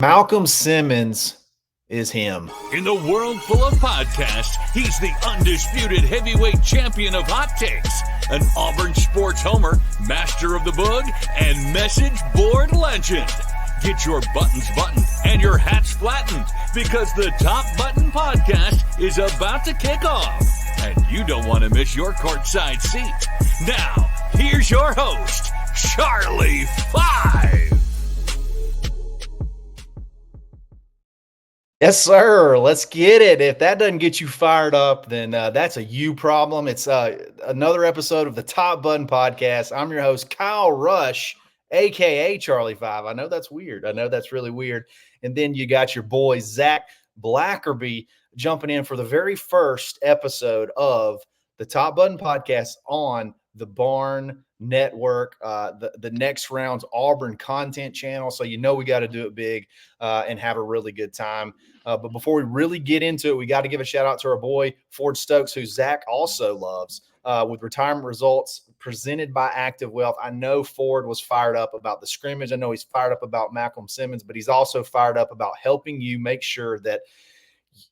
Malcolm Simmons is him. In the world full of podcasts, he's the undisputed heavyweight champion of hot takes, an Auburn sports homer, master of the boog, and message board legend. Get your buttons buttoned and your hats flattened because the Top Button Podcast is about to kick off. And you don't want to miss your courtside seat. Now, here's your host, Charlie Five. Yes, sir. Let's get it. If that doesn't get you fired up, then that's a you problem. It's another episode of the Top Button Podcast. I'm your host, Kyle Rush, a.k.a. Charlie Five. I know that's weird. I know that's really weird. And then you got your boy, Zach Blackerby, jumping in for the very first episode of the Top Button Podcast on the Barn Network, the Next Round's Auburn content channel. So you know we got to do it big and have a really good time. But before we really get into it, we got to give a shout out to our boy Ford Stokes, who Zach also loves, with retirement results presented by Active Wealth. I know Ford was fired up about the scrimmage. I know he's fired up about Malcolm Simmons, but he's also fired up about helping you make sure that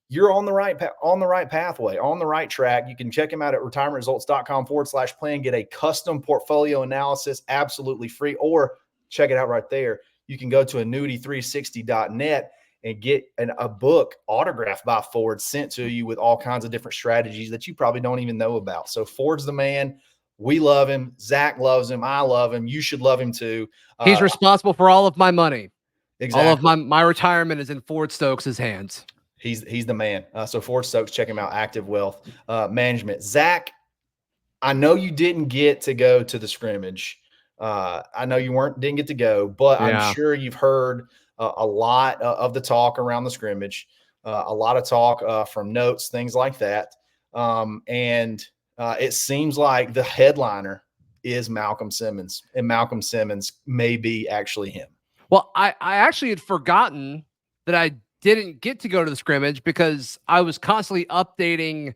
you're on the right pathway, on the right track. You can check him out at retirementresults.com/plan, get a custom portfolio analysis absolutely free, or check it out right there. You can go to annuity360.net and get a book autographed by Ford sent to you with all kinds of different strategies that you probably don't even know about. So Ford's the man. We love him. Zach loves him. I love him. You should love him too. He's responsible for all of my money. Exactly. All of my retirement is in Ford Stokes' hands. He's the man. So Ford Stokes, check him out. Active Wealth Management. Zach, I know you didn't get to go to the scrimmage. I know you didn't get to go, but I'm sure you've heard a lot of the talk around the scrimmage, a lot of talk from notes, things like that. And it seems like the headliner is Malcolm Simmons, and Malcolm Simmons may be actually him. Well, I actually had forgotten that I didn't get to go to the scrimmage because I was constantly updating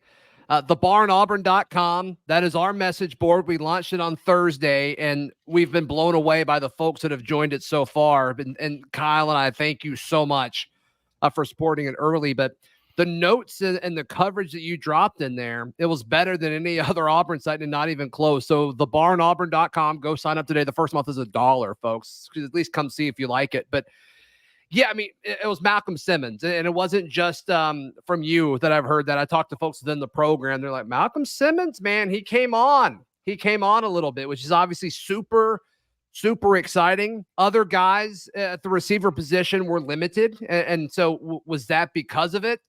thebarnauburn.com. That is our message board. We launched it on Thursday, and we've been blown away by the folks that have joined it so far. And Kyle and I thank you so much for supporting it early. But the notes and the coverage that you dropped in there, it was better than any other Auburn site and not even close. So thebarnauburn.com, go sign up today. The first month is $1, folks. At least come see if you like it. But yeah, I mean, it was Malcolm Simmons, and it wasn't just from you that I've heard that. I talked to folks within the program. They're like, Malcolm Simmons, man, he came on a little bit, which is obviously super, super exciting. Other guys at the receiver position were limited. And so was that because of it?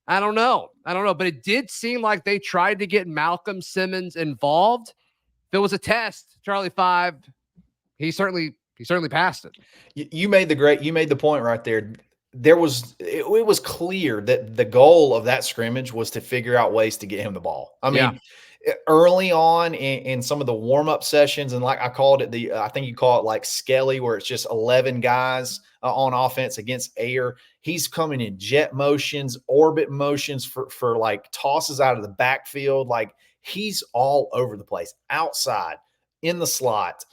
I don't know. But it did seem like they tried to get Malcolm Simmons involved. If it was a test, Charlie Five, he certainly passed it. You made the point right there. It was clear that the goal of that scrimmage was to figure out ways to get him the ball. I mean, early on in some of the warm-up sessions, and like I called it I think you call it like Skelly, where it's just 11 guys on offense against air. He's coming in jet motions, orbit motions for like tosses out of the backfield. Like he's all over the place, outside, in the slot.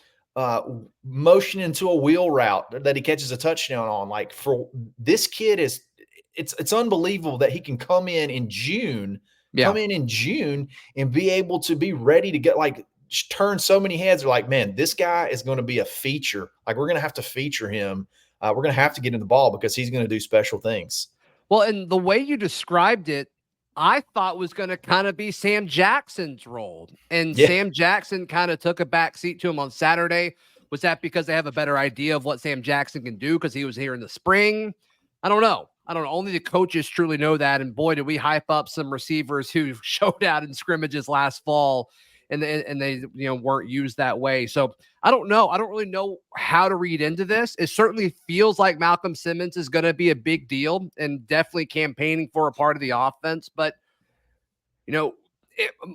Motion into a wheel route that he catches a touchdown on. Like, for this kid it's unbelievable that he can come in June and be able to be ready to get, like, turn so many heads. They're like, man, this guy is going to be a feature. Like, we're going to have to feature him. We're going to have to get him the ball because he's going to do special things. Well, and the way you described it, I thought was going to kind of be Sam Jackson's role. And Sam Jackson kind of took a back seat to him on Saturday. Was that because they have a better idea of what Sam Jackson can do because he was here in the spring? I don't know. Only the coaches truly know that. And boy, did we hype up some receivers who showed out in scrimmages last fall and they weren't used that way. So I don't know. I don't really know how to read into this. It certainly feels like Malcolm Simmons is going to be a big deal and definitely campaigning for a part of the offense. But,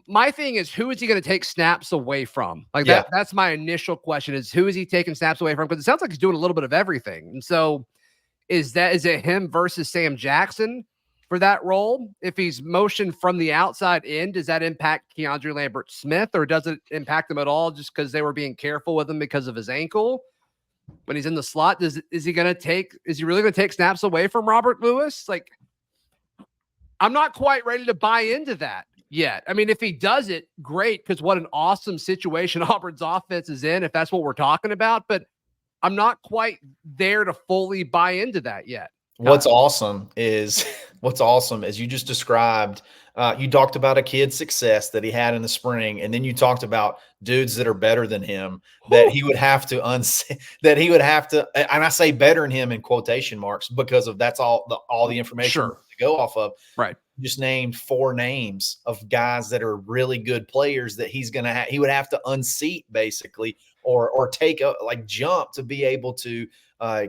my thing is, who is he going to take snaps away from? Like that's my initial question is, who is he taking snaps away from? Because it sounds like he's doing a little bit of everything. And so is it him versus Sam Jackson for that role? If he's motioned from the outside in, does that impact Keandre Lambert-Smith, or does it impact him at all just because they were being careful with him because of his ankle? when he's in the slot? Is he really going to take snaps away from Robert Lewis? Like, I'm not quite ready to buy into that yet. I mean, if he does it, great, because what an awesome situation Auburn's offense is in, if that's what we're talking about. But I'm not quite there to fully buy into that yet. What's awesome is you just described, you talked about a kid's success that he had in the spring, and then you talked about dudes that are better than him that he would have to and I say better than him in quotation marks because of that's all the information to go off of. Right. Just named 4 names of guys that are really good players that he would have to unseat basically or take a jump to be able to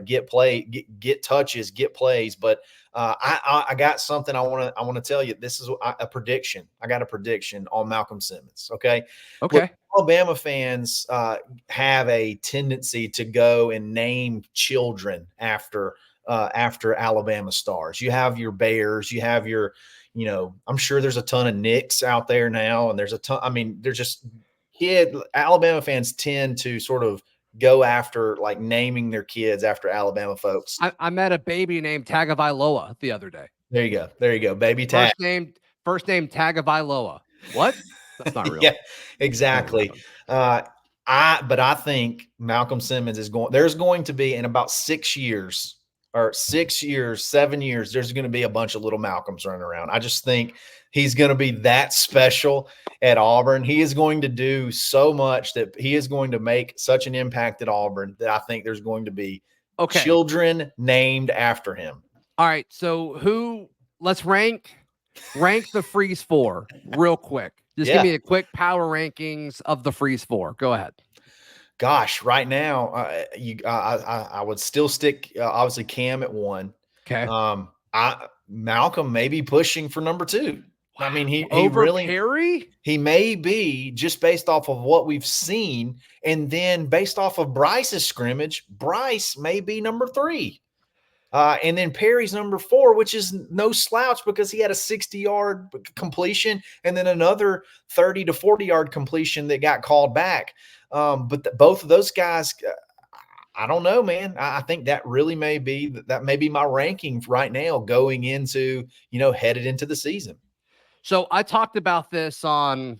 get touches, get plays. But I got something I want to tell you. This is a prediction. I got a prediction on Malcolm Simmons. Okay. Look, Alabama fans have a tendency to go and name children after Alabama stars. You have your Bears, you have your, I'm sure there's a ton of Knicks out there now, and there's a ton. I mean, there's just Alabama fans tend to sort of go after naming their kids after Alabama folks. I met a baby named Tagovailoa the other day. There you go, baby Tag. First name Tagovailoa. What? That's not real. Yeah, exactly. But I think Malcolm Simmons there's going to be in about 6 years, 7 years, there's going to be a bunch of little Malcolms running around. I just think he's going to be that special at Auburn. He is going to do so much that he is going to make such an impact at Auburn that I think there's going to be children named after him. All right. So let's rank the Freeze 4 real quick. Just give me a quick power rankings of the Freeze 4. Go ahead. Gosh, right now, I would still stick obviously Cam at 1. Okay. Malcolm may be pushing for number 2. Wow. I mean, he really Perry? He may be, just based off of what we've seen, and then based off of Bryce's scrimmage, Bryce may be number 3. And then Perry's number 4, which is no slouch because he had a 60-yard completion and then another 30 to 40-yard completion that got called back. But both of those guys, I don't know, man. I think that really may be my ranking right now going into, headed into the season. So I talked about this on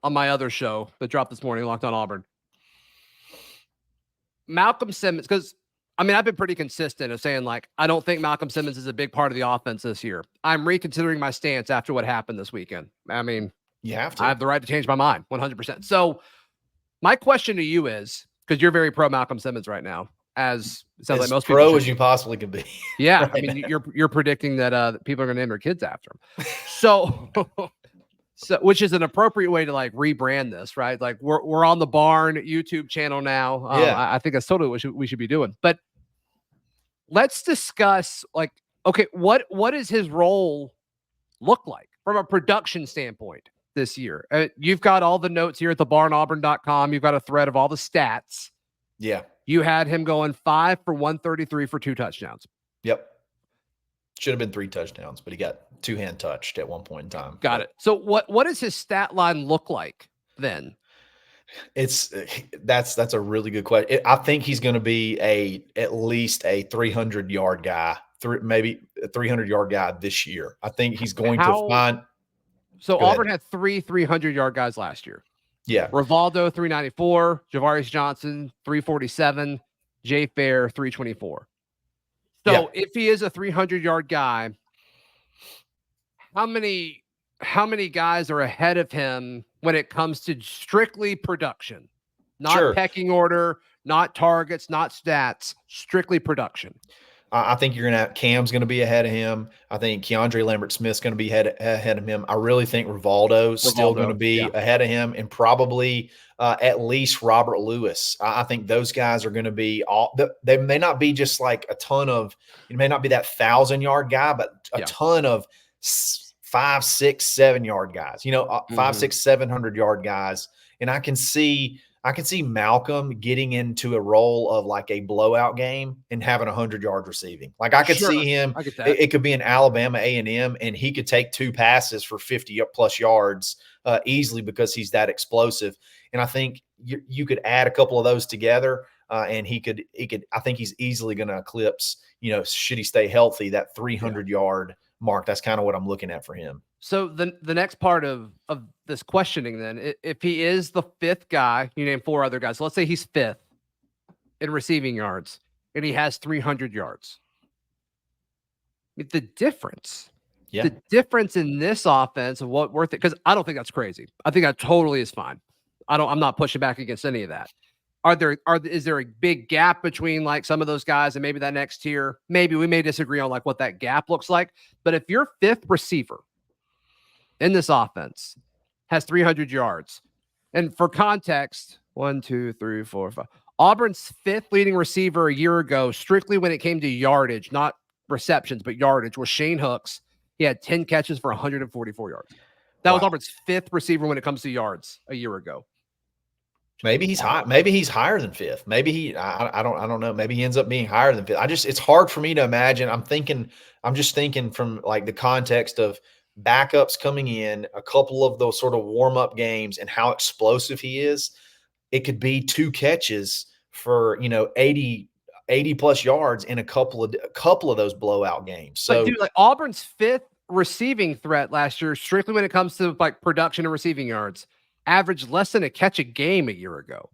my other show that dropped this morning, Locked on Auburn. Malcolm Simmons, because I've been pretty consistent of saying I don't think Malcolm Simmons is a big part of the offense this year. I'm reconsidering my stance after what happened this weekend. I mean, you have to. I have the right to change my mind 100%. So my question to you is, because you're very pro Malcolm Simmons right now, as it sounds like most people pro as you possibly can be. Yeah. Right, I mean, you're predicting that people are going to name their kids after him. So which is an appropriate way to rebrand this, right? We're on the Barn YouTube channel now. I think that's totally what we should be doing. But let's discuss what does his role look like from a production standpoint this year? You've got all the notes here at thebarnauburn.com. You've got a thread of all the stats. Yeah. You had him going 5 for 133 for 2 touchdowns. Yep. Should have been 3 touchdowns, but he got 2-hand touched at one point in time. Got it. So what does his stat line look like then? That's a really good question. I think he's going to be at least a 300-yard guy, maybe a 300-yard guy this year. I think he's going to find. So Auburn had 3 300-yard guys last year. Yeah. Rivaldo 394, Javarius Johnson 347, Jay Fair 324. So if he is a 300-yard guy, how many guys are ahead of him when it comes to strictly production? Not pecking order, not targets, not stats, strictly production. I think Cam's going to be ahead of him. I think Keandre Lambert-Smith's going to be ahead of him. I really think Rivaldo's still going to be ahead of him, and probably at least Robert Lewis. I think those guys are going to be they may not be just a ton of, it may not be that 1,000-yard guy, but a ton of 5, 6, 7-yard guys, 5, 6, 700-yard guys. And I can see Malcolm getting into a role of a blowout game and having 100 yards receiving. I could see him. It could be an Alabama A&M, and he could take 2 passes for 50+ yards easily because he's that explosive. And I think you could add a couple of those together. and he could. I think he's easily going to eclipse, should he stay healthy, that 300-yard mark. That's kind of what I'm looking at for him. So the next part of this questioning, then, if he is the fifth guy, you name four other guys. So let's say he's fifth in receiving yards, and he has 300 yards. The difference in this offense of what worth it, because I don't think that's crazy. I think that totally is fine. I'm not pushing back against any of that. Is there a big gap between like some of those guys and maybe that next tier? Maybe we may disagree on like what that gap looks like. But if your fifth receiver in this offense has 300 yards, and for context, 1, 2, 3, 4, 5. Auburn's fifth leading receiver a year ago, strictly when it came to yardage, not receptions, but yardage, was Shane Hooks. He had 10 catches for 144 yards. That was Auburn's fifth receiver when it comes to yards a year ago. Maybe he's high. Maybe he's higher than fifth. Maybe I don't know. Maybe he ends up being higher than fifth. It's hard for me to imagine. I'm just thinking from like the context of backups coming in, a couple of those sort of warm-up games, and how explosive he is. It could be 2 catches for 80 plus yards in a couple of those blowout games. So, but dude, like Auburn's fifth receiving threat last year, strictly when it comes to like production and receiving yards, averaged less than a catch a game a year ago.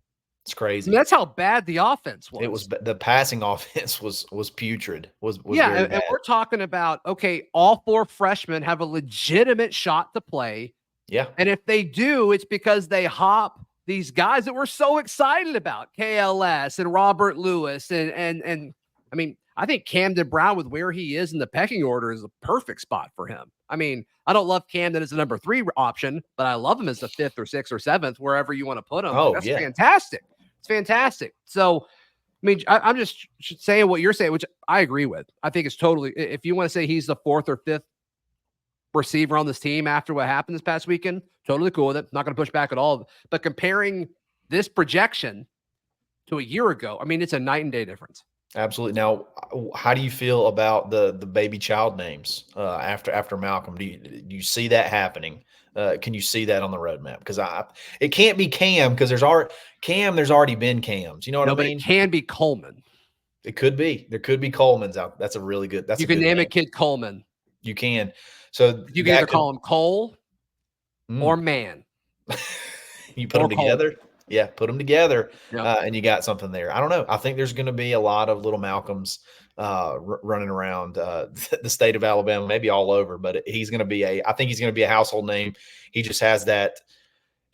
It's crazy. I mean, that's how bad the offense was. It was the passing offense was putrid. Was yeah, very bad. And we're talking about, okay, all 4 freshmen have a legitimate shot to play. Yeah, and if they do, it's because they hop these guys that we're so excited about, KLS and Robert Lewis, and I mean, I think Camden Brown, with where he is in the pecking order, is a perfect spot for him. I mean, I don't love Camden as the number 3 option, but I love him as the 5th or 6th or 7th, wherever you want to put him. Oh, that's yeah. fantastic. It's fantastic. So, I mean, I'm just saying what you're saying, which I agree with. I think it's totally, if you want to say he's the 4th or 5th receiver on this team after what happened this past weekend, totally cool with it. Not going to push back at all. But comparing this projection to a year ago, I mean, it's a night and day difference. Absolutely. Now, how do you feel about the baby child names after Malcolm? Do you see that happening? Can you see that on the roadmap? Because it can't be Cam, because there's already been Cams. You know what I mean? But it can be Coleman. It could be. There could be Colemans out. That's a really good. You can name a kid Coleman. You can. So you can either call him Cole or Man. You put them together. Cole. Yeah, put them together, yep. And you got something there. I don't know. I think there's going to be a lot of little Malcolms running around the state of Alabama, maybe all over. But I think he's going to be a household name. He just has that.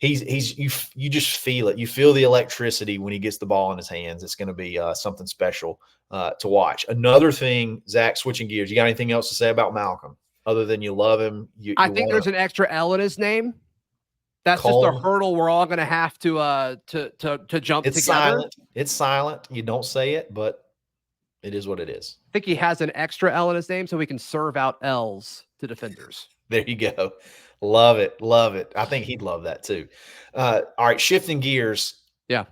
You just feel it. You feel the electricity when he gets the ball in his hands. It's going to be something special to watch. Another thing, Zach, switching gears. You got anything else to say about Malcolm other than you love him? I think there's an extra L in his name. That's Cole. Just a hurdle we're all going to have to jump it's together. Silent. It's silent. You don't say it, but it is what it is. I think he has an extra L in his name so he can serve out L's to defenders. There you go. Love it. Love it. I think he'd love that too. All right, shifting gears. Yeah.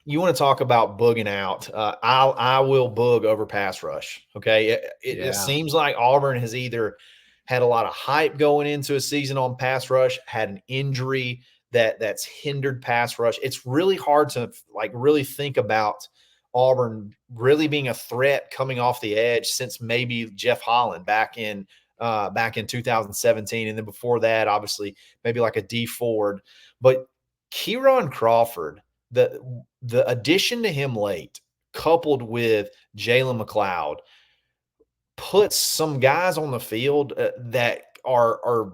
You want to talk about booging out. I will boog over pass rush. Okay. It seems like Auburn has either had a lot of hype going into a season on pass rush, had an injury that's hindered pass rush. It's really hard to really think about Auburn really being a threat coming off the edge since maybe Jeff Holland back in 2017. And then before that, obviously maybe like a D Ford, but Kieron Crawford, the addition to him late, coupled with Jalen McLeod, puts some guys on the field that are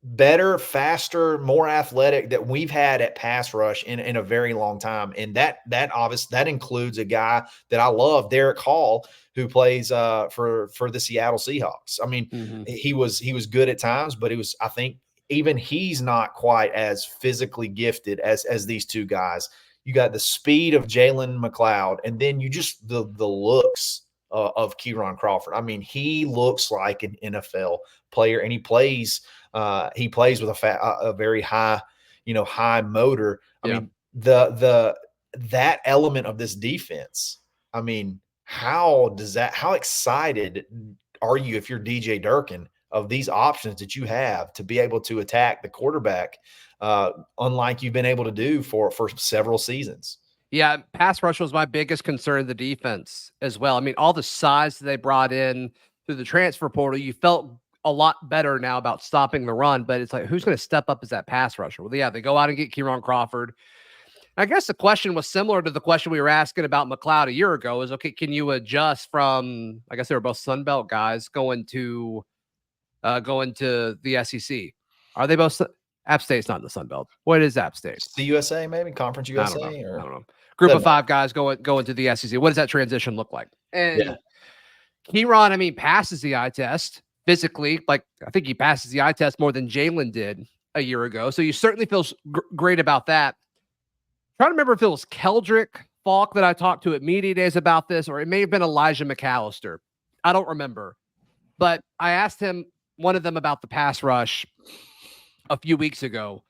better, faster, more athletic that we've had at pass rush in a very long time. And that includes a guy that I love, Derek Hall, who plays for the Seattle Seahawks. I mean, he was good at times, but I think even he's not quite as physically gifted as these two guys. You got the speed of Jalen McLeod, and then you just the looks of Kieron Crawford. I mean, he looks like an NFL player, and he plays with a very high, high motor. I mean, that element of this defense. I mean, how excited are you if you're DJ Durkin of these options that you have to be able to attack the quarterback, unlike you've been able to do for several seasons? Yeah, pass rush was my biggest concern, the defense as well. I mean, all the size that they brought in through the transfer portal, you felt a lot better now about stopping the run, but it's like, who's going to step up as that pass rusher? Well, yeah, they go out and get Kieran Crawford. I guess the question was similar to the question we were asking about McLeod a year ago is, okay, can you adjust from, I guess they were both Sun Belt guys going to the SEC? Are they both App State's not in the Sun Belt. What is App State? The USA, maybe Conference I don't know. USA, or I don't know. Group of doesn't 5 guys going to the SEC. What does that transition look like? And Yeah. Kieran, I mean, passes the eye test physically. Like, I think he passes the eye test more than Jalen did a year ago. So you certainly feel great about that. Trying to remember if it was Keldrick Falk that I talked to at media days about this, or it may have been Elijah McAllister. I don't remember. But I asked him, one of them, about the pass rush a few weeks ago.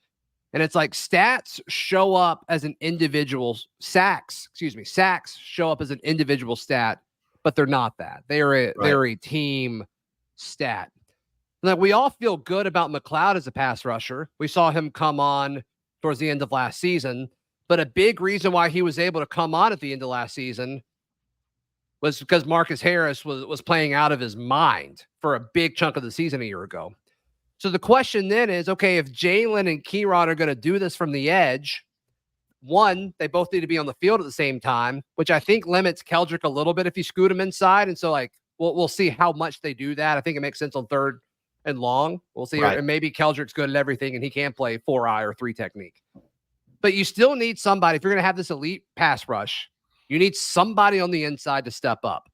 And it's like stats show up as an individual sacks show up as an individual stat, but they're not that. They're a team stat. Like, we all feel good about McLeod as a pass rusher. We saw him come on towards the end of last season, but a big reason why he was able to come on at the end of last season was because Marcus Harris was playing out of his mind for a big chunk of the season a year ago. So the question then is, okay, if Jalen and Kieran are going to do this from the edge, one, they both need to be on the field at the same time, which I think limits Keldrick a little bit if you scoot him inside. And so, like, we'll see how much they do that. I think it makes sense on 3rd and long. We'll see. Right. And maybe Keldrick's good at everything and he can play 4-eye or 3 technique. But you still need somebody. If you're going to have this elite pass rush, you need somebody on the inside to step up.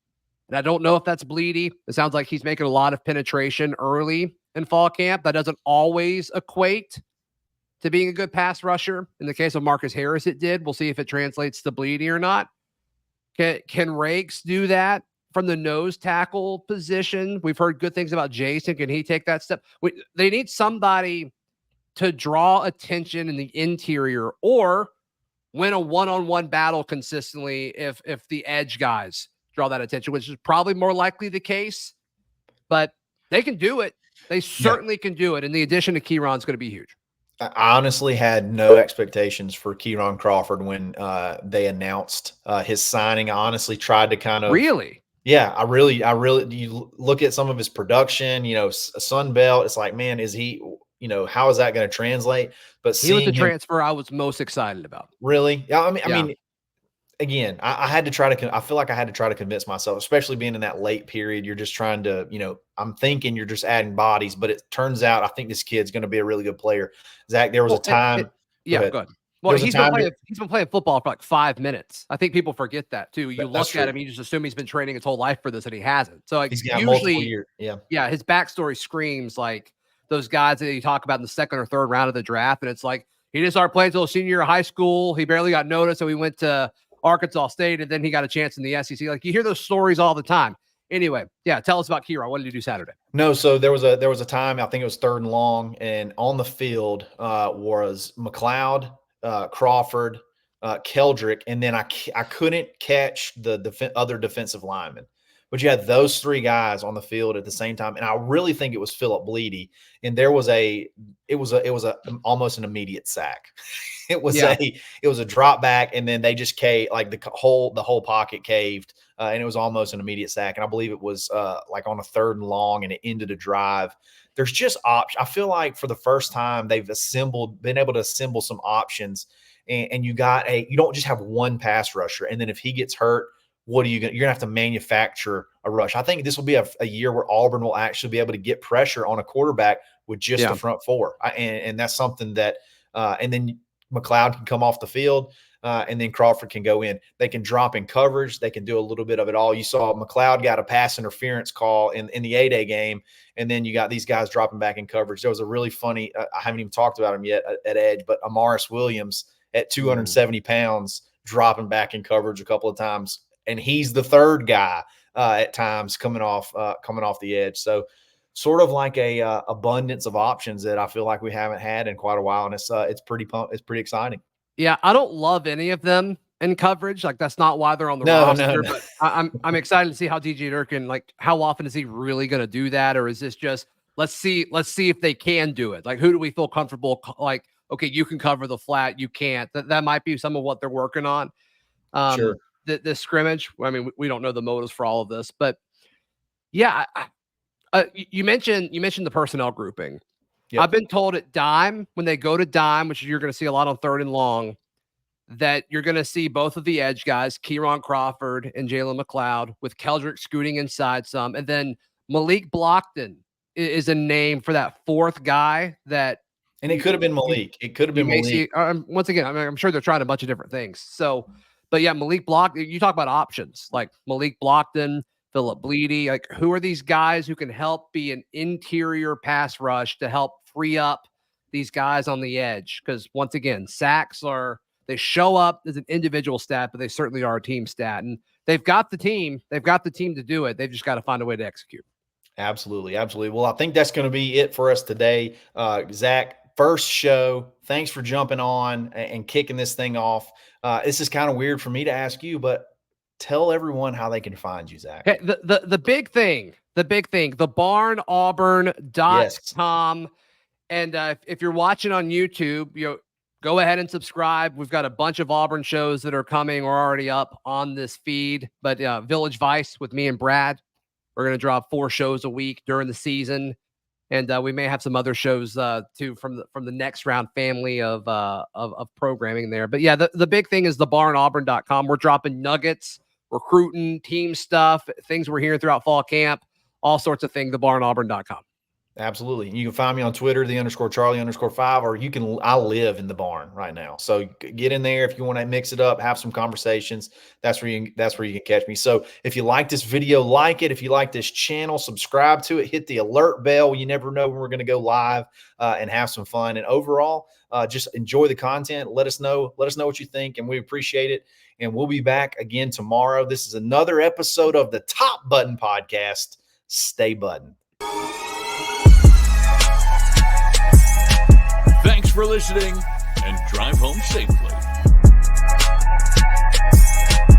And I don't know if that's Bleedy. It sounds like he's making a lot of penetration early in fall camp. That doesn't always equate to being a good pass rusher. In the case of Marcus Harris, it did. We'll see if it translates to Bleedy or not. Can Rakes do that from the nose tackle position? We've heard good things about Jason. Can he take that step? They need somebody to draw attention in the interior or win a one-on-one battle consistently if the edge guys draw that attention, which is probably more likely the case. But they can do it. They certainly can do it. And the addition to Kieran's going to be huge. I honestly had no expectations for Kieran Crawford when they announced his signing. I honestly tried to kind of Really? Yeah, I really, you look at some of his production, Sun Belt. It's like, man, is he, how is that going to translate? But he was the him, transfer I was most excited about. Really? I mean, again, I had to try to, I feel like I had to try to convince myself, especially being in that late period. You're just trying to, I'm thinking you're just adding bodies, but it turns out I think this kid's going to be a really good player. Zach, there was a time. Go ahead. Well, he's been playing football for like 5 minutes. I think people forget that too. You look at him, you just assume he's been training his whole life for this, and he hasn't. So, like, he's got usually, years. Yeah, his backstory screams like those guys that you talk about in the 2nd or 3rd round of the draft, and it's like he didn't start playing until senior year of high school. He barely got noticed, so he went to Arkansas State, and then he got a chance in the SEC. Like, you hear those stories all the time. Anyway, yeah, tell us about Kieran. What did he do Saturday? No, so there was a time, I think it was 3rd and long, and on the field was McLeod, Crawford, Keldrick, and then I couldn't catch the other defensive lineman. But you had those 3 guys on the field at the same time, and I really think it was Philip Bleedy. And there was it was almost an immediate sack. It was a drop back, and then they just caved, like the whole pocket caved, and it was almost an immediate sack. And I believe it was like on a 3rd and long, and it ended a drive. There's just options. I feel like for the first time they've been able to assemble some options, and you don't just have one pass rusher. And then if he gets hurt, what are you going to? You're going to have to manufacture a rush. I think this will be a year where Auburn will actually be able to get pressure on a quarterback with just the front 4, and that's something that. And then McLeod can come off the field, and then Crawford can go in. They can drop in coverage. They can do a little bit of it all. You saw McLeod got a pass interference call in the A-Day game, and then you got these guys dropping back in coverage. There was a really funny I haven't even talked about him yet at edge, but Amaris Williams at 270 pounds dropping back in coverage a couple of times, and he's the 3rd guy at times coming off the edge. So sort of like a abundance of options that I feel like we haven't had in quite a while, and it's pretty exciting. Yeah, I don't love any of them in coverage. Like, that's not why they're on the roster. No. But I'm excited to see how DJ Durkin, like, how often is he really going to do that, or is this just let's see if they can do it? Like, who do we feel comfortable? Like, okay, you can cover the flat, you can't. That might be some of what they're working on. Sure. The scrimmage. I mean, we don't know the motives for all of this, but yeah, you mentioned the personnel grouping. Yep. I've been told at dime, when they go to dime, which you're going to see a lot on 3rd and long, that you're going to see both of the edge guys, Kieron Crawford and Jalen McLeod, with Keldrick scooting inside some. And then Malik Blockton is a name for that 4th guy that. And it could have been Malik. It could have been Malik. See, once again, I mean, I'm sure they're trying a bunch of different things. So, but yeah, Malik Blockton, you talk about options like Malik Blockton, Philip Bleedy. Like, who are these guys who can help be an interior pass rush to help free up these guys on the edge? Because once again, sacks they show up as an individual stat, but they certainly are a team stat. And they've got the team. They've got the team to do it. They've just got to find a way to execute. Absolutely. Absolutely. Well, I think that's going to be it for us today. Zach, first show. Thanks for jumping on and kicking this thing off. This is kind of weird for me to ask you, but tell everyone how they can find you, Zach. Hey, the big thing, thebarnauburn.com. Yes. And if you're watching on YouTube, go ahead and subscribe. We've got a bunch of Auburn shows that are coming or already up on this feed. But Village Vice with me and Brad, we're going to drop 4 shows a week during the season. And we may have some other shows too from the Next Round family of programming there. But yeah, the big thing is thebarnauburn.com. We're dropping nuggets, recruiting, team stuff, things we're hearing throughout fall camp, all sorts of things, thebarnauburn.com. Absolutely. You can find me on Twitter, _Charlie_5, or I live in the barn right now. So get in there if you want to mix it up, have some conversations. That's where you can catch me. So if you like this video, like it. If you like this channel, subscribe to it, hit the alert bell. You never know when we're going to go live and have some fun. And overall, just enjoy the content. Let us know what you think, and we appreciate it. And we'll be back again tomorrow. This is another episode of the Top Button Podcast. Stay buttoned. Thanks for listening, and drive home safely.